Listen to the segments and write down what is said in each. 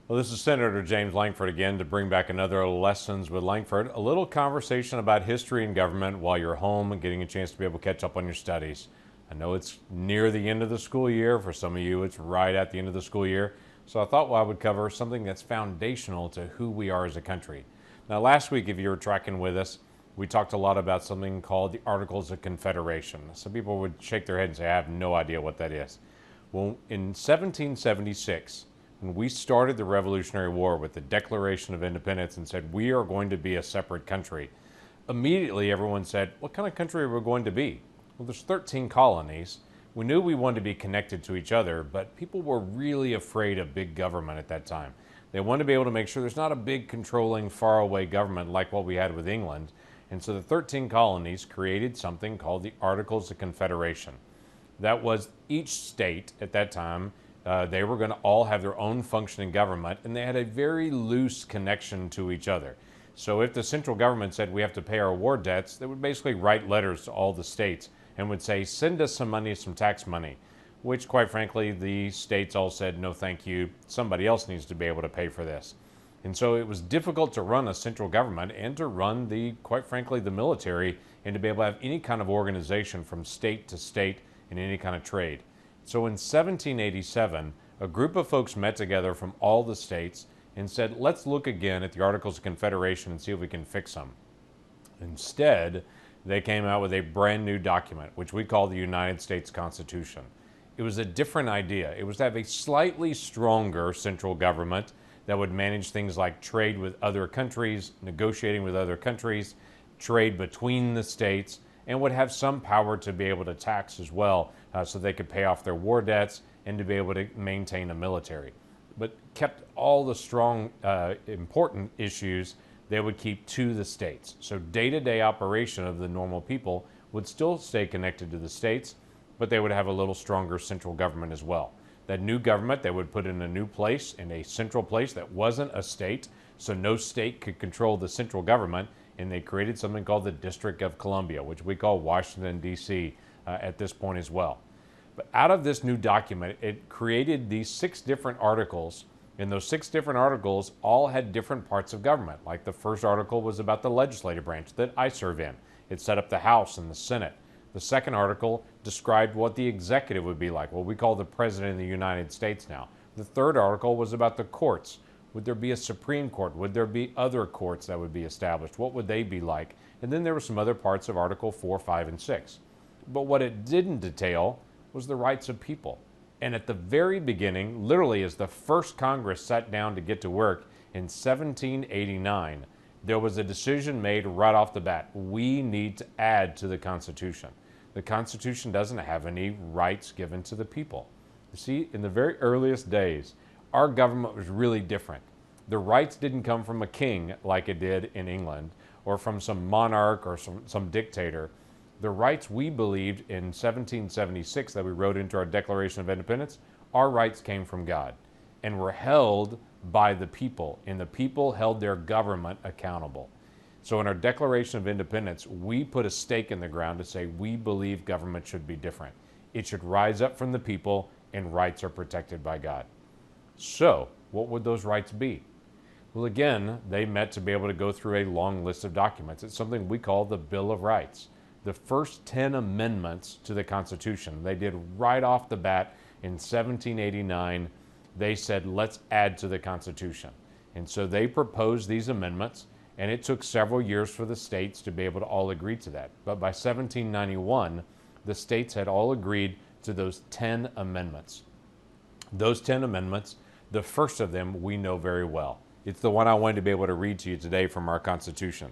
Well, this is Senator James Lankford again to bring back another Lessons with Lankford, a little conversation about history and government while you're home and getting a chance to be able to catch up on your studies. I know it's near the end of the school year. For some of you, it's right at the end of the school year. So I thought I would cover something that's foundational to who we are as a country. Now, last week, if you were tracking with us, we talked a lot about something called the Articles of Confederation. Some people would shake their head and say, I have no idea what that is. Well, in 1776, when we started the Revolutionary War with the Declaration of Independence and said we are going to be a separate country, immediately everyone said, what kind of country are we going to be? Well, there's 13 colonies. We knew we wanted to be connected to each other, but people were really afraid of big government at that time. They wanted to be able to make sure there's not a big controlling faraway government like what we had with England. And so the 13 colonies created something called the Articles of Confederation. That was each state at that time. They were going to all have their own functioning government, and they had a very loose connection to each other. So if the central government said we have to pay our war debts, they would basically write letters to all the states and would say, send us some money, some tax money, which quite frankly, the states all said, no, thank you. Somebody else needs to be able to pay for this. And so it was difficult to run a central government and to run quite frankly, the military and to be able to have any kind of organization from state to state in any kind of trade. So in 1787, a group of folks met together from all the states and said, let's look again at the Articles of Confederation and see if we can fix them. Instead, they came out with a brand new document, which we call the United States Constitution. It was a different idea. It was to have a slightly stronger central government that would manage things like trade with other countries, negotiating with other countries, trade between the states, and would have some power to be able to tax as well, so they could pay off their war debts and to be able to maintain a military. But kept all the strong, important issues they would keep to the states. So day-to-day operation of the normal people would still stay connected to the states, but they would have a little stronger central government as well. That new government they would put in a new place, in a central place that wasn't a state, so no state could control the central government, and they created something called the District of Columbia, which we call Washington, D.C. At this point as well. But out of this new document, it created these 6 different articles, and those 6 different articles all had different parts of government. Like the first article was about the legislative branch that I serve in. It set up the House and the Senate. The second article described what the executive would be like, what we call the President of the United States now. The third article was about the courts. Would there be a Supreme Court? Would there be other courts that would be established? What would they be like? And then there were some other parts of Article 4, 5, and 6. But what it didn't detail was the rights of people. And at the very beginning, literally as the first Congress sat down to get to work in 1789, there was a decision made right off the bat. We need to add to the Constitution. The Constitution doesn't have any rights given to the people. You see, in the very earliest days, our government was really different. The rights didn't come from a king like it did in England, or from some monarch or some dictator. The rights we believed in 1776 that we wrote into our Declaration of Independence, our rights came from God and were held by the people, and the people held their government accountable. So in our Declaration of Independence, we put a stake in the ground to say we believe government should be different. It should rise up from the people, and rights are protected by God. So, what would those rights be? Well, again, they met to be able to go through a long list of documents. It's something we call the Bill of Rights. The first 10 amendments to the Constitution, they did right off the bat in 1789. They said, let's add to the Constitution. And so they proposed these amendments, and it took several years for the states to be able to all agree to that. But by 1791, the states had all agreed to those 10 amendments. Those 10 amendments, the first of them we know very well. It's the one I wanted to be able to read to you today from our Constitution.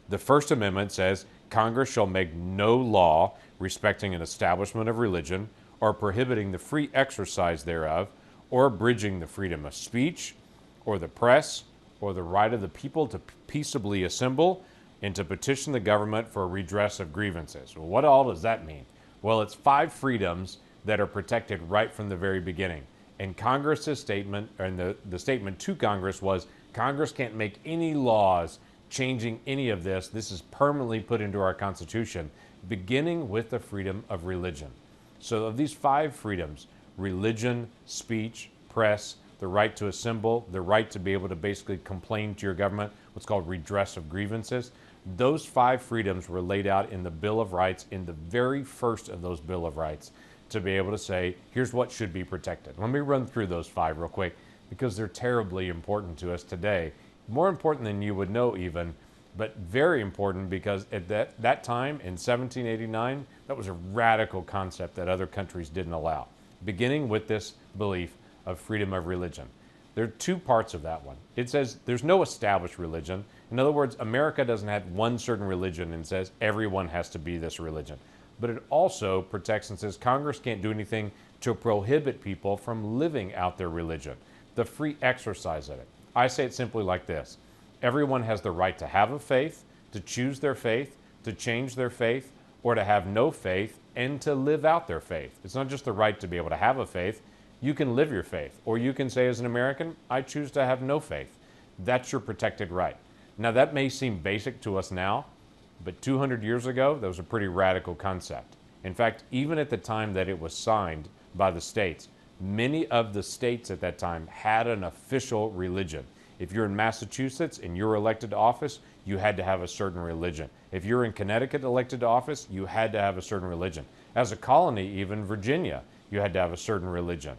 The First Amendment says, Congress shall make no law respecting an establishment of religion, or prohibiting the free exercise thereof, or abridging the freedom of speech, or the press, or the right of the people to peaceably assemble, and to petition the government for a redress of grievances. Well, what all does that mean? Well, it's 5 freedoms that are protected right from the very beginning. And Congress's statement, and the statement to Congress was, Congress can't make any laws changing any of this. This is permanently put into our Constitution, beginning with the freedom of religion. So of these 5 freedoms, religion, speech, press, the right to assemble, the right to be able to basically complain to your government, what's called redress of grievances. Those 5 freedoms were laid out in the Bill of Rights, in the very first of those Bill of Rights, to be able to say, here's what should be protected. Let me run through those 5 real quick because they're terribly important to us today. More important than you would know even, but very important because at that time in 1789, that was a radical concept that other countries didn't allow, beginning with this belief of freedom of religion. There are 2 parts of that one. It says there's no established religion. In other words, America doesn't have one certain religion and says everyone has to be this religion. But it also protects and says Congress can't do anything to prohibit people from living out their religion, the free exercise of it. I say it simply like this. Everyone has the right to have a faith, to choose their faith, to change their faith, or to have no faith and to live out their faith. It's not just the right to be able to have a faith. You can live your faith, or you can say as an American, I choose to have no faith. That's your protected right. Now that may seem basic to us now, but 200 years ago, that was a pretty radical concept. In fact, even at the time that it was signed by the states, many of the states at that time had an official religion. If you're in Massachusetts and you're elected to office, you had to have a certain religion. If you're in Connecticut elected to office, you had to have a certain religion. As a colony, even Virginia, you had to have a certain religion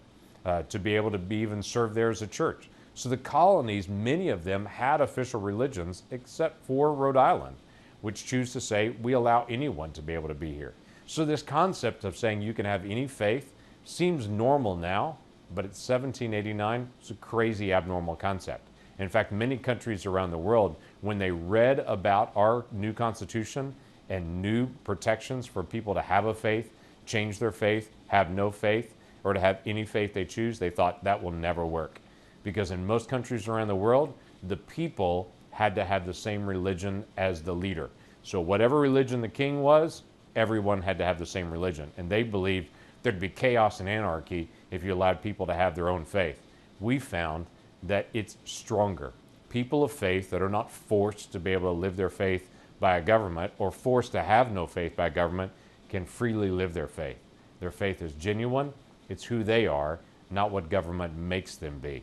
to be able to be even served there as a church. So the colonies, many of them had official religions except for Rhode Island, which choose to say we allow anyone to be able to be here. So this concept of saying you can have any faith seems normal now, but at 1789, it's a crazy abnormal concept. In fact, many countries around the world, when they read about our new Constitution and new protections for people to have a faith, change their faith, have no faith, or to have any faith they choose, they thought that will never work. Because in most countries around the world, the people had to have the same religion as the leader. So whatever religion the king was, everyone had to have the same religion. And they believed there'd be chaos and anarchy if you allowed people to have their own faith. We found that it's stronger. People of faith that are not forced to be able to live their faith by a government or forced to have no faith by a government can freely live their faith. Their faith is genuine. It's who they are, not what government makes them be.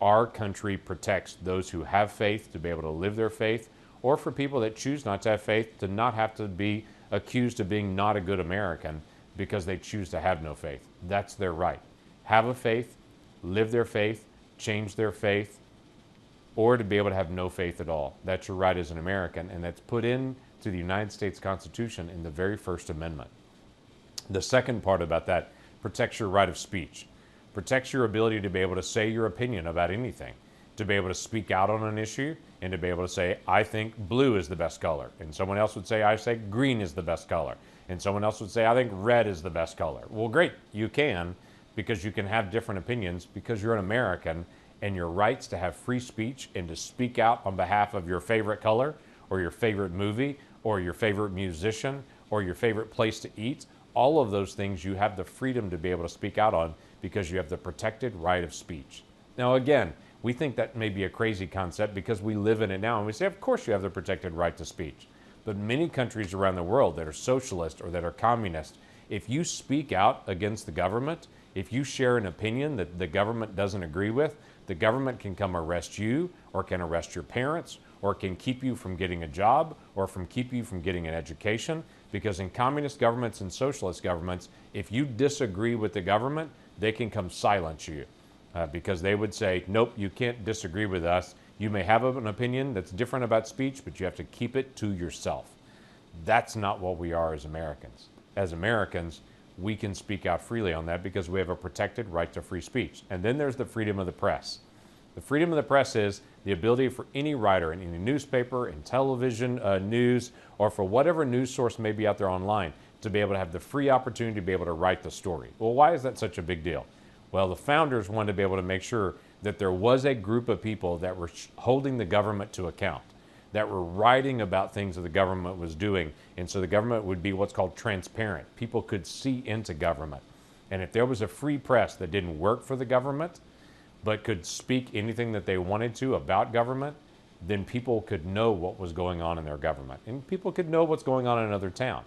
Our country protects those who have faith to be able to live their faith, or for people that choose not to have faith to not have to be accused of being not a good American because they choose to have no faith. That's their right. Have a faith, live their faith, change their faith, or to be able to have no faith at all. That's your right as an American, and that's put into the United States Constitution in the very First Amendment. The second part about that protects your right of speech, protects your ability to be able to say your opinion about anything, to be able to speak out on an issue, and to be able to say, I think blue is the best color, and someone else would say, I say green is the best color, and someone else would say, I think red is the best color. Well, great, you can, because you can have different opinions because you're an American, and your rights to have free speech and to speak out on behalf of your favorite color or your favorite movie or your favorite musician or your favorite place to eat, all of those things you have the freedom to be able to speak out on because you have the protected right of speech. Now again, we think that may be a crazy concept because we live in it now and we say, of course you have the protected right to speech. But many countries around the world that are socialist or that are communist, if you speak out against the government, if you share an opinion that the government doesn't agree with, the government can come arrest you or can arrest your parents or can keep you from getting a job or from keep you from getting an education. Because in communist governments and socialist governments, if you disagree with the government, they can come silence you because they would say, nope, you can't disagree with us. You may have an opinion that's different about speech, but you have to keep it to yourself. That's not what we are as Americans. As Americans, we can speak out freely on that because we have a protected right to free speech. And then there's the freedom of the press. The freedom of the press is the ability for any writer in any newspaper, in television news, or for whatever news source may be out there online to be able to have the free opportunity to be able to write the story. Well, why is that such a big deal? Well, the founders wanted to be able to make sure that there was a group of people that were holding the government to account, that were writing about things that the government was doing. And so the government would be what's called transparent. People could see into government. And if there was a free press that didn't work for the government, but could speak anything that they wanted to about government, then people could know what was going on in their government. And people could know what's going on in another town.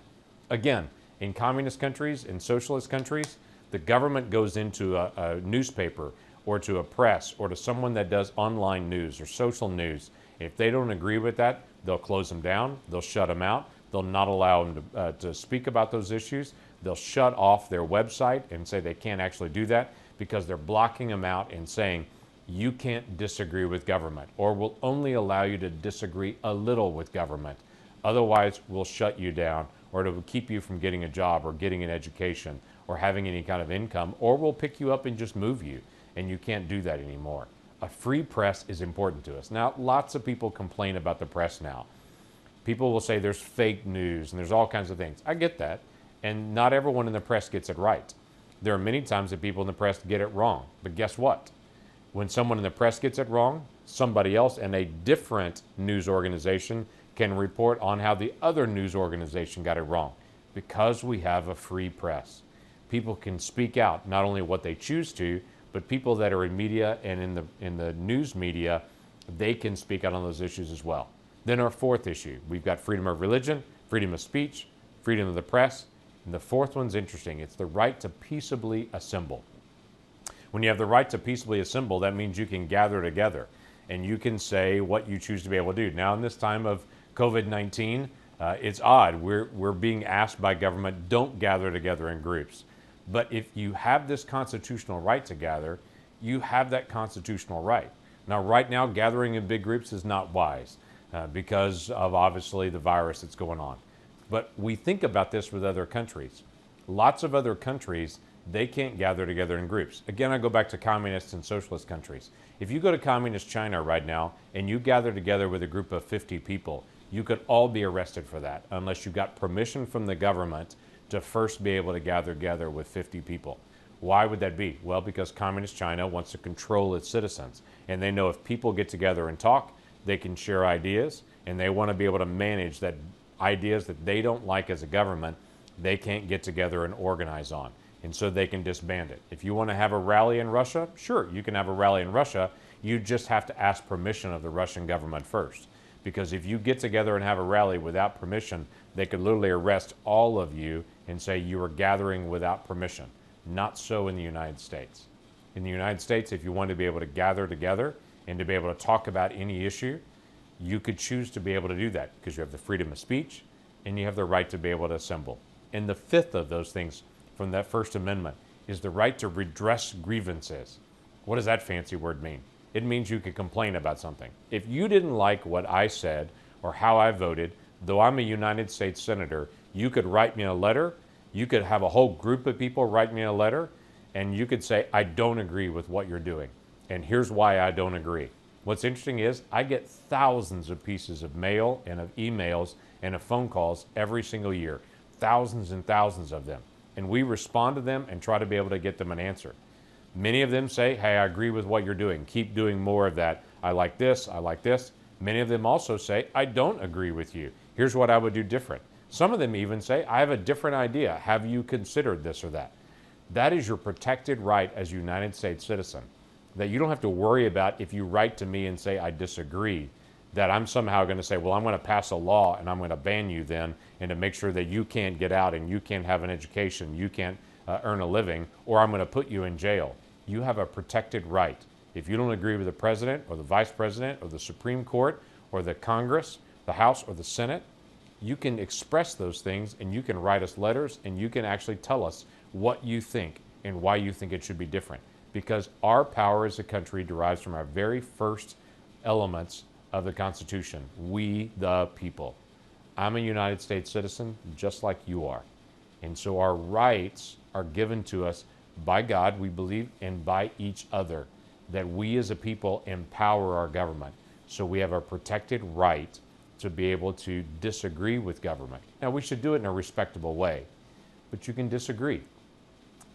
Again, in communist countries, in socialist countries, the government goes into a newspaper or to a press or to someone that does online news or social news, if they don't agree with that, they'll close them down, they'll shut them out, they'll not allow them to speak about those issues, they'll shut off their website and say they can't actually do that because they're blocking them out and saying, you can't disagree with government, or we'll only allow you to disagree a little with government. Otherwise, we'll shut you down, or it will keep you from getting a job or getting an education or having any kind of income, or we'll pick you up and just move you, and you can't do that anymore. A free press is important to us. Now, lots of people complain about the press now. People will say there's fake news and there's all kinds of things. I get that, and not everyone in the press gets it right. There are many times that people in the press get it wrong, but guess what? When someone in the press gets it wrong, somebody else in a different news organization can report on how the other news organization got it wrong, because we have a free press. People can speak out, not only what they choose to, but people that are in media and in the news media, they can speak out on those issues as well. Then our fourth issue, we've got freedom of religion, freedom of speech, freedom of the press, and the fourth one's interesting. It's the right to peaceably assemble. When you have the right to peaceably assemble, that means you can gather together and you can say what you choose to be able to do. Now, in this time of COVID-19, it's odd. We're being asked by government, don't gather together in groups. But if you have this constitutional right to gather, you have that constitutional right. Now, right now, gathering in big groups is not wise because of obviously the virus that's going on. But we think about this with other countries. Lots of other countries, they can't gather together in groups. Again, I go back to communist and socialist countries. If you go to communist China right now and you gather together with a group of 50 people, you could all be arrested for that unless you got permission from the government to first be able to gather together with 50 people. Why would that be? Well, because communist China wants to control its citizens, and they know if people get together and talk, they can share ideas, and they want to be able to manage that ideas that they don't like as a government, they can't get together and organize on. And so they can disband it. If you want to have a rally in Russia, sure, you can have a rally in Russia. You just have to ask permission of the Russian government first. Because if you get together and have a rally without permission, they could literally arrest all of you and say you were gathering without permission. Not so in the United States. In the United States, if you want to be able to gather together and to be able to talk about any issue, you could choose to be able to do that because you have the freedom of speech and you have the right to be able to assemble. And the fifth of those things from that First Amendment is the right to redress grievances. What does that fancy word mean? It means you can complain about something. If you didn't like what I said or how I voted, though I'm a United States Senator, you could write me a letter. You could have a whole group of people write me a letter, and you could say, I don't agree with what you're doing, and here's why I don't agree. What's interesting is I get thousands of pieces of mail and of emails and of phone calls every single year, thousands and thousands of them, and we respond to them and try to be able to get them an answer. Many of them say, hey, I agree with what you're doing. Keep doing more of that. I like this. I like this. Many of them also say, I don't agree with you. Here's what I would do different. Some of them even say, I have a different idea. Have you considered this or that? That is your protected right as a United States citizen, that you don't have to worry about if you write to me and say, I disagree, that I'm somehow going to say, well, I'm going to pass a law and I'm going to ban you then, and to make sure that you can't get out and you can't have an education, you can't earn a living, or I'm going to put you in jail. You have a protected right. If you don't agree with the president or the vice president or the Supreme Court or the Congress, the House or the Senate, you can express those things and you can write us letters and you can actually tell us what you think and why you think it should be different. Because our power as a country derives from our very first elements of the Constitution, we the people. I'm a United States citizen just like you are. And so our rights are given to us by God, we believe, and by each other, that we as a people empower our government. So we have a protected right to be able to disagree with government. Now, we should do it in a respectable way, but you can disagree.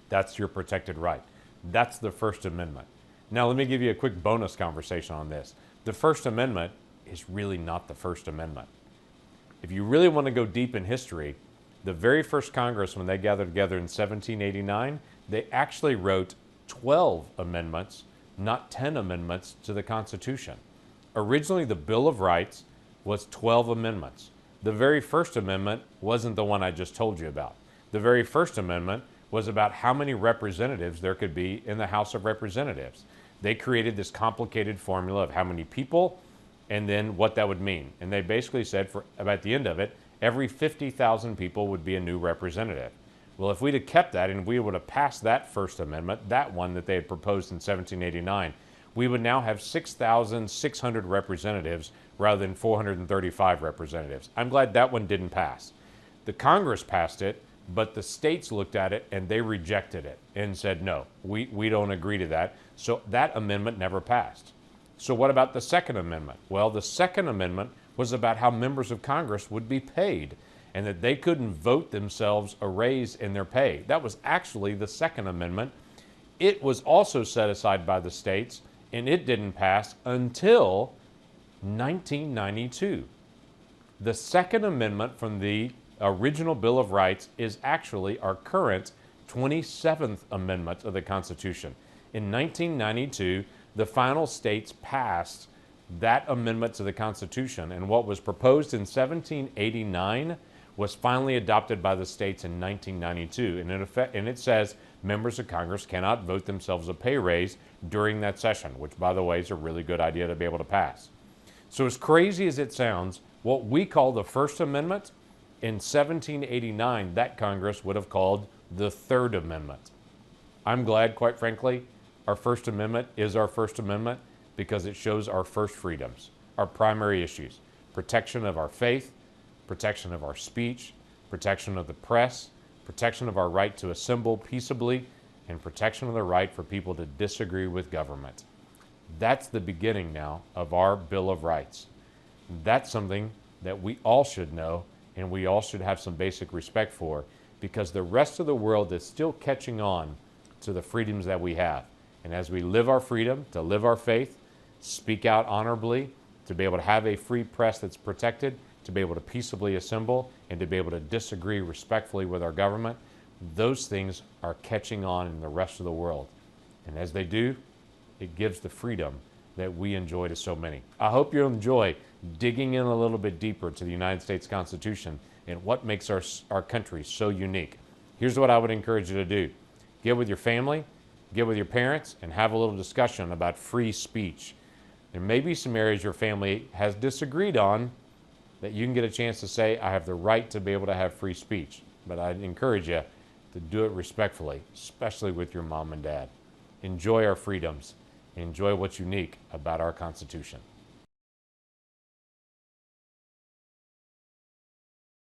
That's your protected right. That's the First Amendment. Now, let me give you a quick bonus conversation on this. The First Amendment is really not the First Amendment. If you really want to go deep in history, the very first Congress, when they gathered together in 1789, they actually wrote 12 amendments, not 10 amendments to the Constitution. Originally, the Bill of Rights was 12 amendments. The very first amendment wasn't the one I just told you about. The very first amendment was about how many representatives there could be in the House of Representatives. They created this complicated formula of how many people and then what that would mean. And they basically said for about the end of it, every 50,000 people would be a new representative. Well, if we'd have kept that and we would have passed that First Amendment, that one that they had proposed in 1789, we would now have 6,600 representatives rather than 435 representatives. I'm glad that one didn't pass. The Congress passed it, but the states looked at it and they rejected it and said, no, we don't agree to that. So that amendment never passed. So what about the Second Amendment? Well, the Second Amendment was about how members of Congress would be paid and that they couldn't vote themselves a raise in their pay. That was actually the Second Amendment. It was also set aside by the states, and it didn't pass until 1992. The Second Amendment from the original Bill of Rights is actually our current 27th Amendment of the Constitution. In 1992, the final states passed that amendment to the Constitution, and what was proposed in 1789 was finally adopted by the states in 1992. And it says members of Congress cannot vote themselves a pay raise during that session, which, by the way, is a really good idea to be able to pass. So as crazy as it sounds, what we call the First Amendment, in 1789, that Congress would have called the Third Amendment. I'm glad, quite frankly, our First Amendment is our First Amendment because it shows our first freedoms, our primary issues: protection of our faith, protection of our speech, protection of the press, protection of our right to assemble peaceably, and protection of the right for people to disagree with government. That's the beginning now of our Bill of Rights. That's something that we all should know and we all should have some basic respect for, because the rest of the world is still catching on to the freedoms that we have. And as we live our freedom, to live our faith, speak out honorably, to be able to have a free press that's protected, to be able to peaceably assemble, and to be able to disagree respectfully with our government, those things are catching on in the rest of the world. And as they do, it gives the freedom that we enjoy to so many. I hope you enjoy digging in a little bit deeper to the United States Constitution and what makes our country so unique. Here's what I would encourage you to do. Get with your family, get with your parents, and have a little discussion about free speech. There may be some areas your family has disagreed on that you can get a chance to say, I have the right to be able to have free speech. But I'd encourage you to do it respectfully, especially with your mom and dad. Enjoy our freedoms. Enjoy what's unique about our Constitution.